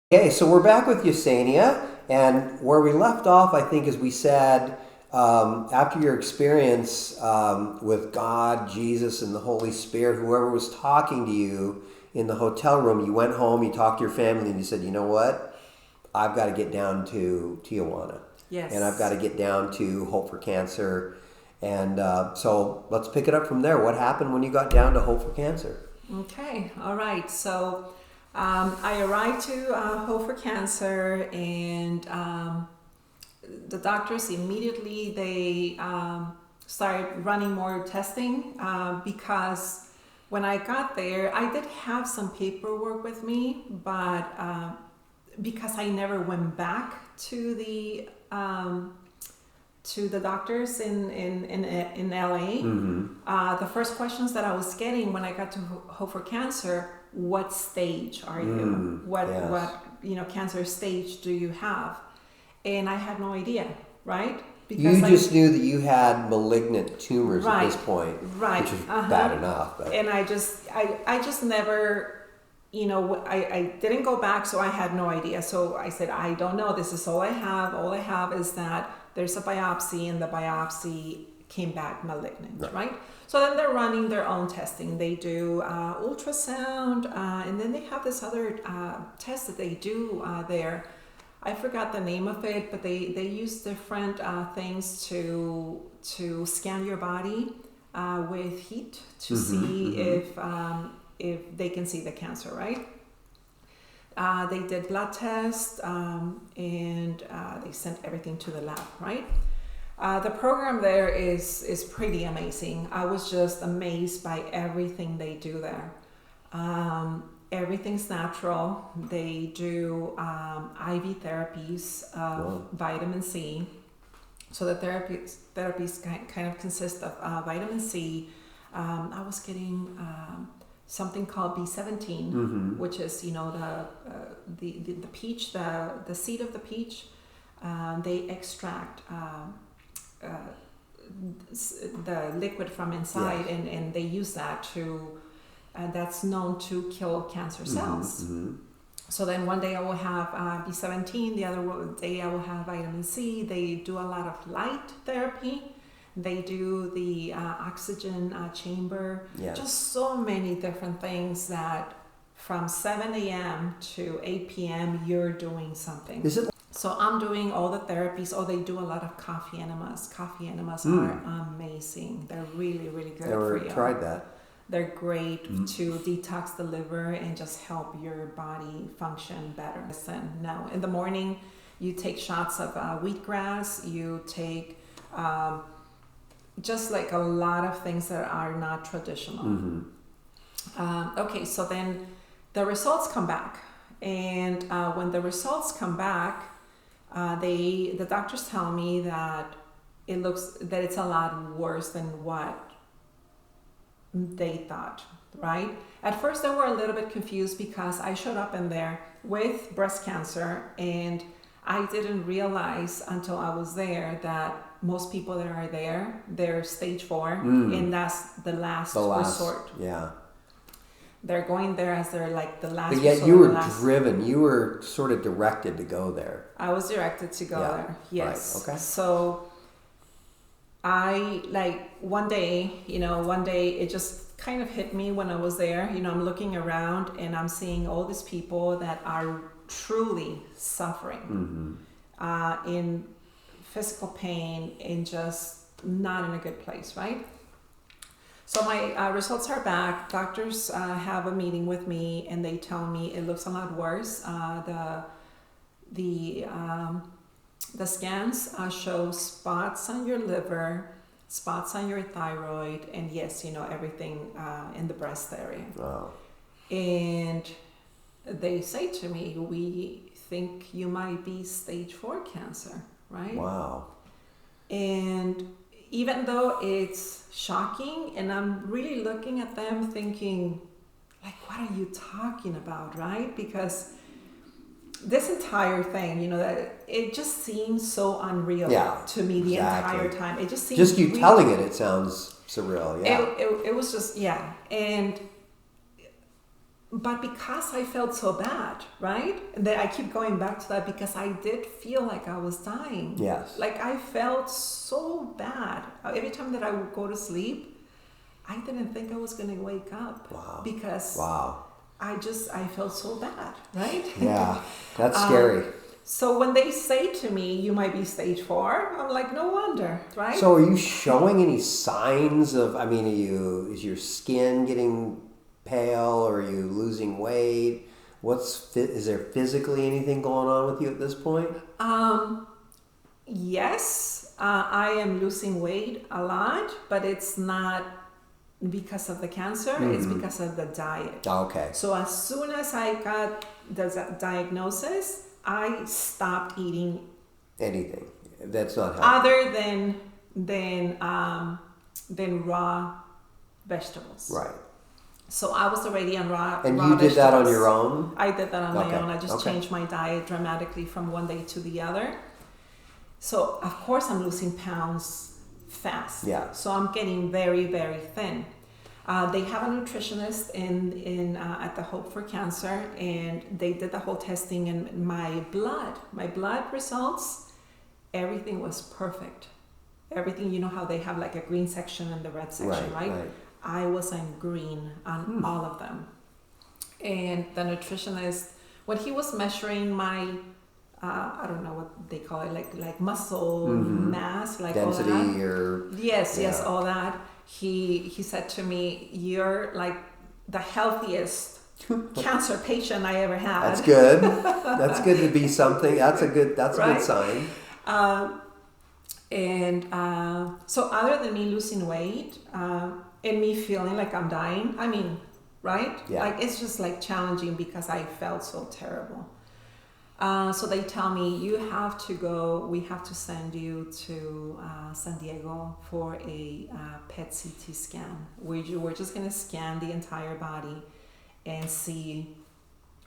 Okay, so we're back with Yesenia, and where we left off, I think, is we said after your experience with God, Jesus, and the Holy Spirit, whoever was talking to you in the hotel room, you went home, you talked to your family, and you said, you know what? I've got to get down to Tijuana. Yes. And I've got to get down to Hope for Cancer. And so let's pick it up from there. What happened when you got down to Hope for Cancer? Okay. All right. So I arrived to Hope for Cancer, and the doctors immediately started running more testing because when I got there, I did have some paperwork with me, but because I never went back to the doctors in LA. Mm-hmm. The first questions that I was getting when I got to Hope for Cancer: what stage are you? What cancer stage do you have? And I had no idea, right? Because you just knew that you had malignant tumors at this point, right? Which is bad enough. But. And I just never. I didn't go back, so I had no idea. So I said, I don't know. This is all I have. All I have is that there's a biopsy, and the biopsy came back malignant, right? So then they're running their own testing. They do ultrasound, and then they have this other test that they do there. I forgot the name of it, but they use different things to scan your body with heat to see if they can see the cancer, right? They did blood tests and they sent everything to the lab, right? The program there is pretty amazing. I was just amazed by everything they do there. Everything's natural. They do IV therapies of vitamin C. So the therapies kind of consist of vitamin C. I was getting something called B17, which is the peach, the seed of the peach. They extract the liquid from inside, and they use that to. That's known to kill cancer cells. So then one day I will have B17, the other day I will have vitamin C. They do a lot of light therapy. They do the oxygen chamber. Just so many different things that from 7 a.m. to 8 p.m. you're doing something. Is it? So I'm doing all the therapies. Oh, they do a lot of coffee enemas. Coffee enemas are amazing. They're really, really good for you. Never tried that. They're great to detox the liver and just help your body function better. Listen, no, in the morning you take shots of wheatgrass. You take just like a lot of things that are not traditional. Okay, so then the results come back, and when the results come back, the doctors tell me that it's a lot worse than what they thought, right? At first they were a little bit confused because I showed up in there with breast cancer, and I didn't realize until I was there that most people that are there, they're stage 4, and that's the last resort. Yeah. They're going there as they're like the last. But yet you were driven. You were sort of directed to go there. I was directed to go there. Yes. Right. Okay. So I one day it just kind of hit me when I was there. I'm looking around and I'm seeing all these people that are truly suffering in physical pain and just not in a good place, right? So my results are back. Doctors have a meeting with me and they tell me it looks a lot worse. The scans show spots on your liver, spots on your thyroid, and yes, everything in the breast area. Wow. And they say to me, we think you might be stage 4 cancer, right? Wow. And even though it's shocking, and I'm really looking at them thinking, like, what are you talking about, right? Because this entire thing, that it just seems so unreal to me the entire time. It just seems just you telling it sounds surreal. Yeah. It was just and but because I felt so bad, right? And then I keep going back to that because I did feel like I was dying. Yes. Like I felt so bad. Every time that I would go to sleep, I didn't think I was going to wake up. Wow. Because I felt so bad, right? Yeah, that's scary. So when they say to me, you might be stage 4, I'm like, no wonder, right? So are you showing any signs of, I mean, is your skin getting pale, or are you losing weight? Is there physically anything going on with you at this point? Yes, I am losing weight a lot, but it's not because of the cancer, it's because of the diet. Okay. So as soon as I got the diagnosis, I stopped eating anything that's not healthy. Other than raw vegetables. Right. So I was already on raw And raw you did vegetables. that on your own? I did that on my Okay. own. I just changed my diet dramatically from one day to the other. So of course I'm losing pounds fast. Yeah. So I'm getting very, very thin. They have a nutritionist at the Hope for Cancer, and they did the whole testing, and my blood results, everything was perfect. Everything, you know how they have like a green section and the red section, right? I was in green on all of them. And the nutritionist, when he was measuring my, I don't know what they call it, like muscle mass, like density, all that. or Yes, all that. He said to me, "You're like the healthiest cancer patient I ever had." That's good. That's good to be something. That's a good sign. So other than me losing weight and me feeling like I'm dying, I mean, right? Yeah. Like it's just like challenging because I felt so terrible. So they tell me, we have to send you to San Diego for a PET CT scan. We're just going to scan the entire body and see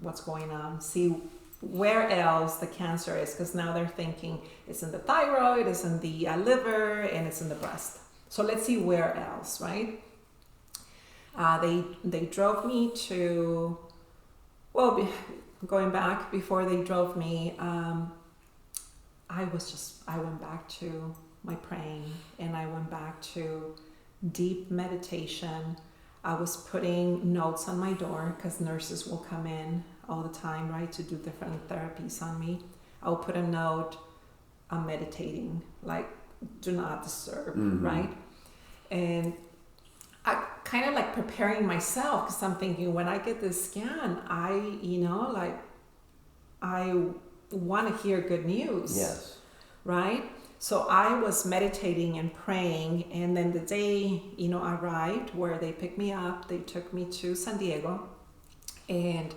what's going on, see where else the cancer is, because now they're thinking it's in the thyroid, it's in the liver, and it's in the breast. So let's see where else, right? They drove me to, going back, before they drove me, I went back to my praying, and I went back to deep meditation. I was putting notes on my door because nurses will come in all the time, right, to do different therapies on me. I'll put a note, I'm meditating, like do not disturb, right? And I kind of like preparing myself, because I'm thinking when I get this scan, I want to hear good news. Yes. Right? So I was meditating and praying, and then the day, arrived where they picked me up. They took me to San Diego, and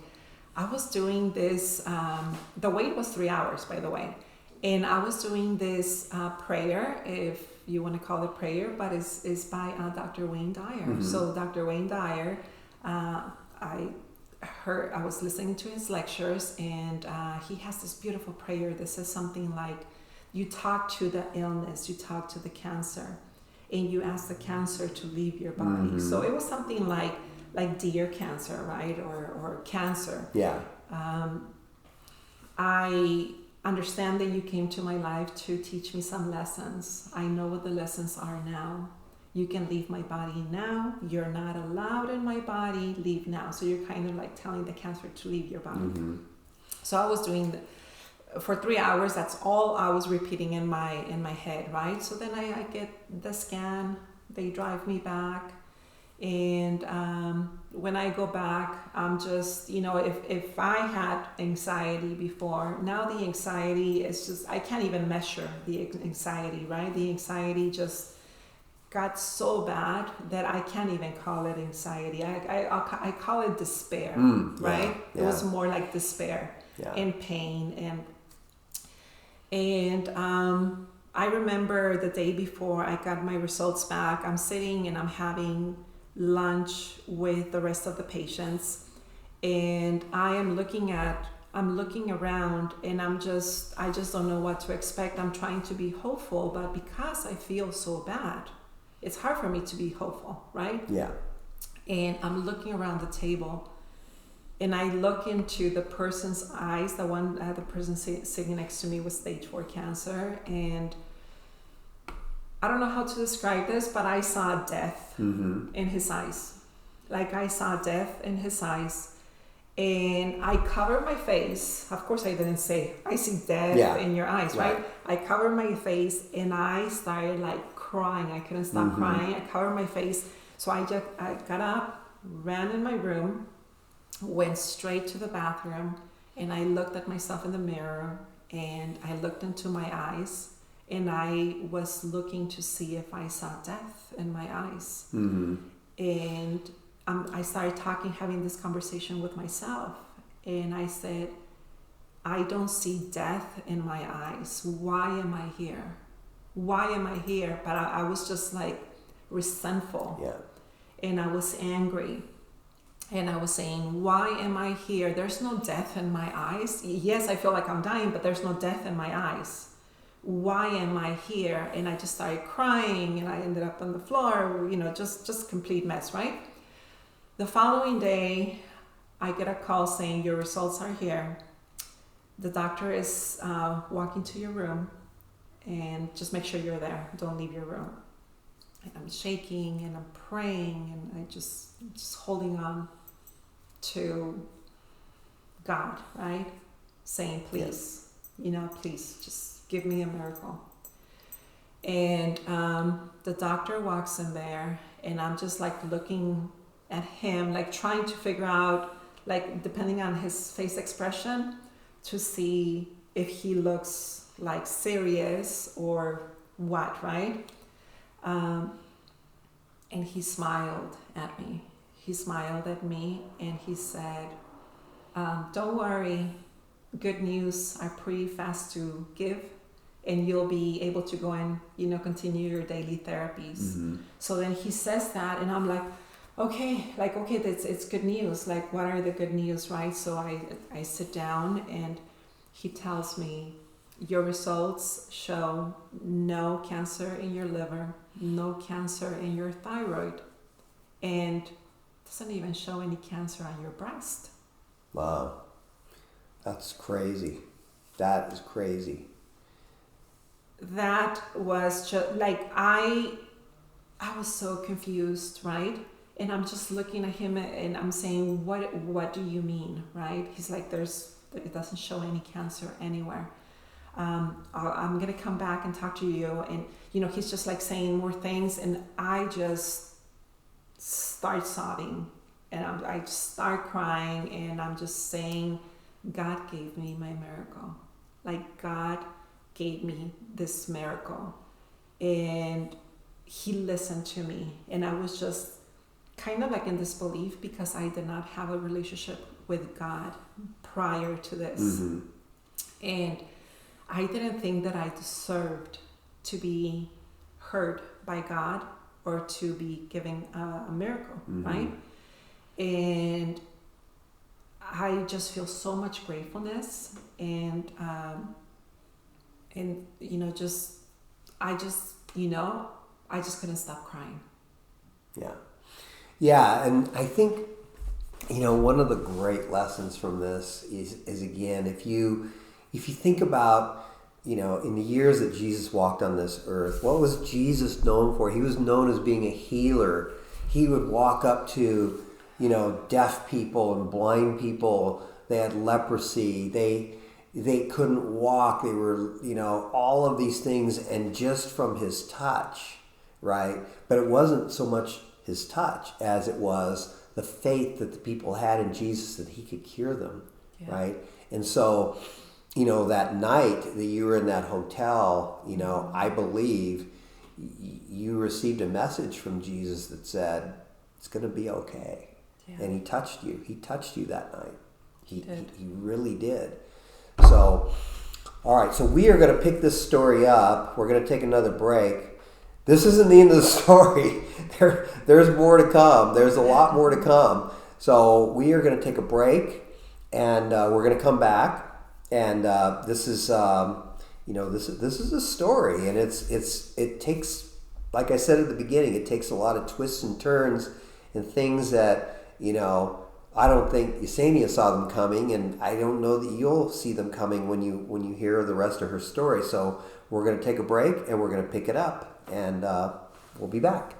I was doing this, the wait was 3 hours, by the way. And I was doing this prayer, if you want to call it prayer, but it's by Dr. Wayne Dyer. So Dr. Wayne Dyer, I was listening to his lectures, and he has this beautiful prayer that says something like, you talk to the illness, you talk to the cancer, and you ask the cancer to leave your body. So it was something like dear cancer, right? Or cancer. Yeah. I understand that you came to my life to teach me some lessons. I know what the lessons are now. You can leave my body now. You're not allowed in my body. Leave now. So you're kind of like telling the cancer to leave your body. So I was doing for 3 hours. That's all I was repeating in my head, right? So then I get the scan. They drive me back, and when I go back, I'm just, if I had anxiety before, now the anxiety is just, I can't even measure the anxiety, right? The anxiety just got so bad that I can't even call it anxiety. I call it despair, right? Yeah. It was more like despair and pain. And I remember the day before I got my results back, I'm sitting and I'm having lunch with the rest of the patients, and I'm looking around, and I just don't know what to expect. I'm trying to be hopeful, but because I feel so bad, it's hard for me to be hopeful, right? Yeah. And I'm looking around the table, and I look into the person's eyes. The person sitting next to me was stage 4 cancer, and I don't know how to describe this, but I saw death in his eyes. Like I saw death in his eyes, and I covered my face. Of course, I didn't say, I see death in your eyes, right? I covered my face, and I started like crying. I couldn't stop crying. I covered my face. So I got up, ran in my room, went straight to the bathroom, and I looked at myself in the mirror, and I looked into my eyes, and I was looking to see if I saw death in my eyes. And I started having this conversation with myself, and I said, I don't see death in my eyes. Why am I here? Why am I here? But I was just like resentful. Yeah. And I was angry. And I was saying, why am I here? There's no death in my eyes. Yes, I feel like I'm dying, but there's no death in my eyes. Why am I here? And I just started crying, and I ended up on the floor, just complete mess, right? The following day, I get a call saying, your results are here. The doctor is walking to your room, and just make sure you're there. Don't leave your room. And I'm shaking, and I'm praying, and I just holding on to God, right? Saying, please, please just give me a miracle. And the doctor walks in there, and I'm just like looking at him, like trying to figure out, like depending on his face expression, to see if he looks like serious or what, right? And he smiled at me. He smiled at me, and he said, don't worry, good news are pretty fast to give, and you'll be able to go and, continue your daily therapies. So then he says that, and I'm like, okay, it's good news. Like, what are the good news, right? So I sit down, and he tells me, your results show no cancer in your liver, no cancer in your thyroid, and doesn't even show any cancer on your breast. Wow. That's crazy. That is crazy. That was just like, I was so confused, right? And I'm just looking at him, and I'm saying, what do you mean, right? He's like, it doesn't show any cancer anywhere. I'm going to come back and talk to you. And, he's just like saying more things. And I just start sobbing, and I just start crying, and I'm just saying, God gave me my miracle. Like, God gave me this miracle, and he listened to me. And I was just kind of like in disbelief, because I did not have a relationship with God prior to this. And I didn't think that I deserved to be heard by God or to be given a miracle, right? And I just feel so much gratefulness, and I just couldn't stop crying. Yeah, and I think, one of the great lessons from this is again, if you think about, in the years that Jesus walked on this earth, what was Jesus known for? He was known as being a healer. He would walk up to, deaf people and blind people. They had leprosy. They couldn't walk. They were, all of these things, and just from his touch, right? But it wasn't so much his touch as it was the faith that the people had in Jesus that he could cure them, right? And so, that night that you were in that hotel, I believe you received a message from Jesus that said, it's going to be okay. Yeah. And he touched you. He touched you that night. He really did. So, all right. So we are going to pick this story up. We're going to take another break. This isn't the end of the story. There's more to come. There's a lot more to come. So we are going to take a break, and we're going to come back. And this is, this is a story, and it takes, like I said at the beginning, it takes a lot of twists and turns and things that I don't think Yesenia saw them coming, and I don't know that you'll see them coming when you hear the rest of her story. So we're going to take a break, and we're going to pick it up, and we'll be back.